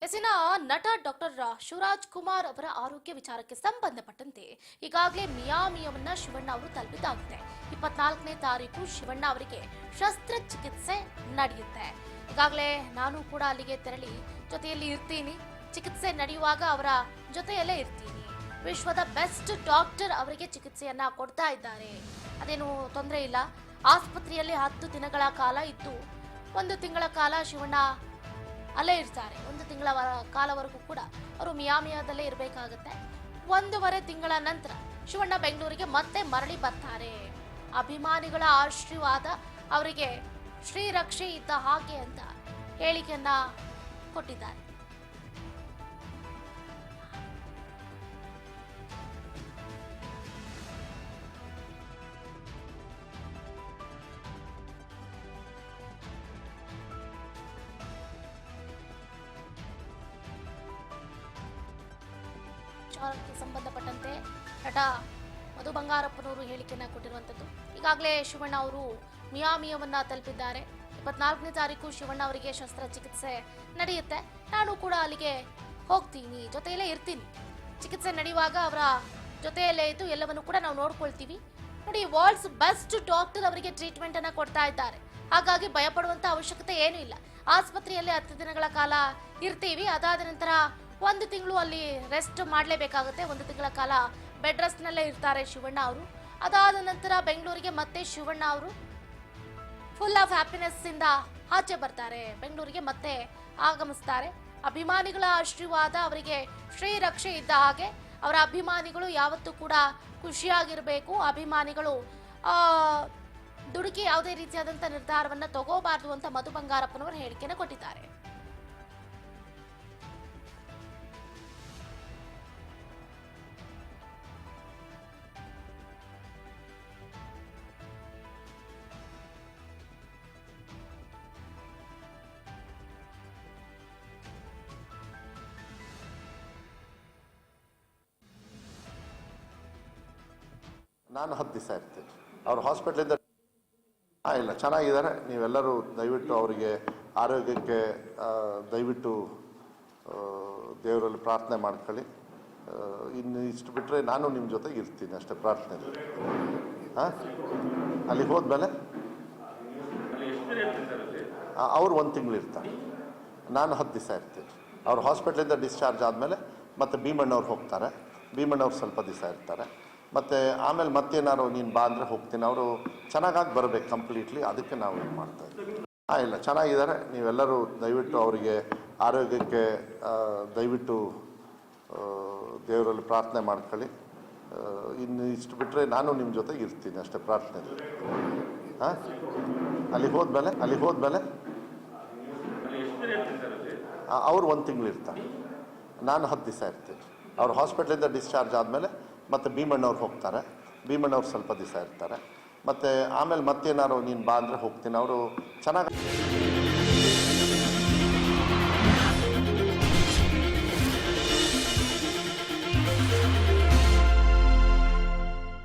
ಎಸಿನ ನಟ ಡಾಕ್ಟರ್ ಶಿವರಾಜ್ ಕುಮಾರ್ ಅವರ ಆರೋಗ್ಯ ವಿಚಾರಕ್ಕೆ ಸಂಬಂಧಪಟ್ಟಂತೆ ಈಗಾಗಲೇ ಮಿಯಾಮಿಯವನ್ನ ಶಿವಣ್ಣ ಅವರು ತಲುಪಿದ್ದಾಗಿದೆ. 24ನೇ ತಾರೀಕು ಶಿವಣ್ಣ ಅವರಿಗೆ ಶಸ್ತ್ರಚಿಕಿತ್ಸೆ ನಡೆಯುತ್ತೆ. ಈಗಾಗಲೇ ನಾನು ಕೂಡ ಅಲ್ಲಿಗೆ ತೆರಳಿ ಜೊತೆಯಲ್ಲಿ ಇರ್ತೀನಿ. ಚಿಕಿತ್ಸೆ ನಡೆಯುವಾಗ ಅವರ ಜೊತೆಯಲ್ಲೇ ಇರ್ತೀನಿ. ವಿಶ್ವದ ಬೆಸ್ಟ್ ಡಾಕ್ಟರ್ ಅವರಿಗೆ ಚಿಕಿತ್ಸೆಯನ್ನ ಕೊಡ್ತಾ ಇದ್ದಾರೆ. ಅದೇನು ತೊಂದರೆ ಇಲ್ಲ. ಆಸ್ಪತ್ರೆಯಲ್ಲಿ 10 ದಿನಗಳ ಕಾಲ ಇದ್ದು 1 ತಿಂಗಳ ಕಾಲ ಶಿವಣ್ಣ ಅಲ್ಲೇ ಇರ್ತಾರೆ. 1 ತಿಂಗಳ ಕಾಲವರೆಗೂ ಕೂಡ ಅವರು ಮಿಯಾಮಿಯಾದಲ್ಲೇ ಇರಬೇಕಾಗತ್ತೆ. 1.5 ತಿಂಗಳ ನಂತರ ಶಿವಣ್ಣ ಬೆಂಗಳೂರಿಗೆ ಮತ್ತೆ ಮರಳಿ ಬರ್ತಾರೆ. ಅಭಿಮಾನಿಗಳ ಆಶೀರ್ವಾದ ಅವರಿಗೆ ಶ್ರೀರಕ್ಷೆ ಇದ್ದ ಹಾಗೆ ಅಂತ ಹೇಳಿಕೆಯನ್ನ ಕೊಟ್ಟಿದ್ದಾರೆ. ವಿಚಾರಕ್ಕೆ ಸಂಬಂಧಪಟ್ಟಂತೆ ನಟ ಮಧು ಬಂಗಾರಪ್ಪನವರು ಹೇಳಿಕೆಯನ್ನ ಕೊಟ್ಟಿರುವಂತದ್ದು. ಈಗಾಗಲೇ ಶಿವಣ್ಣ ಅವರು ಮಿಯಾಮಿಯವನ್ನ ತಲುಪಿದ್ದಾರೆ. 24ನೇ ತಾರೀಕು ಶಿವಣ್ಣ ಅವರಿಗೆ ಶಸ್ತ್ರಚಿಕಿತ್ಸೆ ನಡೆಯುತ್ತೆ. ನಾನು ಕೂಡ ಅಲ್ಲಿಗೆ ಹೋಗ್ತೀನಿ, ಜೊತೆಯಲ್ಲೇ ಇರ್ತೀನಿ. ಚಿಕಿತ್ಸೆ ನಡೆಯುವಾಗ ಅವರ ಜೊತೆಯಲ್ಲೇ ಇದ್ದು ಎಲ್ಲವನ್ನು ಕೂಡ ನಾವು ನೋಡ್ಕೊಳ್ತೀವಿ. ನೋಡಿ, ವರ್ಲ್ಡ್ಸ್ ಬೆಸ್ಟ್ ಡಾಕ್ಟರ್ ಅವರಿಗೆ ಟ್ರೀಟ್ಮೆಂಟ್ ಅನ್ನ ಕೊಡ್ತಾ ಇದ್ದಾರೆ. ಹಾಗಾಗಿ ಭಯಪಡುವಂತ ಅವಶ್ಯಕತೆ ಏನೂ ಇಲ್ಲ. ಆಸ್ಪತ್ರೆಯಲ್ಲಿ 10 ದಿನಗಳ ಕಾಲ ಇರ್ತೀವಿ. ಅದಾದ ನಂತರ 1 ತಿಂಗಳು ಅಲ್ಲಿ ರೆಸ್ಟ್ ಮಾಡಲೇಬೇಕಾಗುತ್ತೆ. 1 ತಿಂಗಳ ಕಾಲ ಬೆಡ್ ರೆಸ್ಟ್ ನಲ್ಲೇ ಇರ್ತಾರೆ ಶಿವಣ್ಣ ಅವರು. ಅದಾದ ನಂತರ ಬೆಂಗಳೂರಿಗೆ ಮತ್ತೆ ಶಿವಣ್ಣ ಅವರು ಫುಲ್ ಆಫ್ ಹ್ಯಾಪಿನೆಸ್ ಇಂದ ಆಚೆ ಬರ್ತಾರೆ. ಬೆಂಗಳೂರಿಗೆ ಮತ್ತೆ ಆಗಮಿಸ್ತಾರೆ. ಅಭಿಮಾನಿಗಳ ಆಶೀರ್ವಾದ ಅವರಿಗೆ ಶ್ರೀರಕ್ಷೆ ಇದ್ದ ಹಾಗೆ ಅವರ ಅಭಿಮಾನಿಗಳು ಯಾವತ್ತೂ ಕೂಡ ಖುಷಿಯಾಗಿರಬೇಕು. ಅಭಿಮಾನಿಗಳು ದುಡುಕಿ ಯಾವುದೇ ರೀತಿಯಾದಂಥ ನಿರ್ಧಾರವನ್ನ ತಗೋಬಾರ್ದು ಅಂತ ಮಧು ಬಂಗಾರಪ್ಪನವರು ಹೇಳಿಕೆಯನ್ನು ಕೊಟ್ಟಿದ್ದಾರೆ. ನಾನು 10 ದಿವಸ ಇರ್ತೀನಿ. ಅವ್ರು ಹಾಸ್ಪಿಟ್ಲಿಂದ ಇಲ್ಲ, ಚೆನ್ನಾಗಿದ್ದಾರೆ. ನೀವೆಲ್ಲರೂ ದಯವಿಟ್ಟು ಅವರಿಗೆ ಆರೋಗ್ಯಕ್ಕೆ ದಯವಿಟ್ಟು ದೇವರಲ್ಲಿ ಪ್ರಾರ್ಥನೆ ಮಾಡ್ಕೊಳ್ಳಿ. ಇನ್ನು ಇಷ್ಟು ಬಿಟ್ಟರೆ ನಾನು ನಿಮ್ಮ ಜೊತೆಗೆ ಇರ್ತೀನಿ ಅಷ್ಟೇ, ಪ್ರಾರ್ಥನೆ. ಹಾಂ, ಅಲ್ಲಿಗೆ ಹೋದ್ಮೇಲೆ ಅವ್ರು 1 ತಿಂಗಳು ಇರ್ತಾರೆ. ನಾನು 10 ದಿವಸ ಇರ್ತೀನಿ. ಅವ್ರು ಹಾಸ್ಪಿಟ್ಲಿಂದ ಡಿಸ್ಚಾರ್ಜ್ ಆದಮೇಲೆ ಮತ್ತೆ ಭೀಮಣ್ಣವ್ರು ಹೋಗ್ತಾರೆ. ಭೀಮಣ್ಣವ್ರು ಸ್ವಲ್ಪ ದಿವಸ ಇರ್ತಾರೆ. ಮತ್ತು ಆಮೇಲೆ ಮತ್ತೇನಾದ್ರು ನೀನು ಬಾ ಅಂದರೆ ಹೋಗ್ತೀನಿ. ಅವರು ಚೆನ್ನಾಗಾಗಿ ಬರಬೇಕು ಕಂಪ್ಲೀಟ್ಲಿ. ಅದಕ್ಕೆ ನಾವು ಇದು ಮಾಡ್ತಾಯಿದ್ದೀವಿ. ಇಲ್ಲ, ಚೆನ್ನಾಗಿದ್ದಾರೆ. ನೀವೆಲ್ಲರೂ ದಯವಿಟ್ಟು ಅವರಿಗೆ ಆರೋಗ್ಯಕ್ಕೆ ದಯವಿಟ್ಟು ದೇವರಲ್ಲಿ ಪ್ರಾರ್ಥನೆ ಮಾಡ್ಕೊಳ್ಳಿ. ಇನ್ನು ಇಷ್ಟು ಬಿಟ್ಟರೆ ನಾನು ನಿಮ್ಮ ಜೊತೆಗೆ ಇರ್ತೀನಿ ಅಷ್ಟೇ, ಪ್ರಾರ್ಥನೆ. ಹಾಂ, ಅಲ್ಲಿಗೆ ಹೋದ್ಮೇಲೆ ಅವ್ರು 1 ತಿಂಗಳು ಇರ್ತಾರೆ. ನಾನು 10 ದಿವಸ ಇರ್ತೀನಿ. ಅವ್ರು ಹಾಸ್ಪಿಟ್ಲಿಂದ ಡಿಸ್ಚಾರ್ಜ್ ಆದಮೇಲೆ ಮತ್ತು ಭೀಮಣ್ಣವ್ರು ಹೋಗ್ತಾರೆ. ಭೀಮಣ್ಣವ್ರು ಸ್ವಲ್ಪ ದಿವಸ ಇರ್ತಾರೆ. ಮತ್ತು ಆಮೇಲೆ ಮತ್ತೇನಾದ್ರು ನೀನು ಬಾ ಅಂದರೆ ಹೋಗ್ತೀನಿ. ಅವರು ಚೆನ್ನಾಗಿ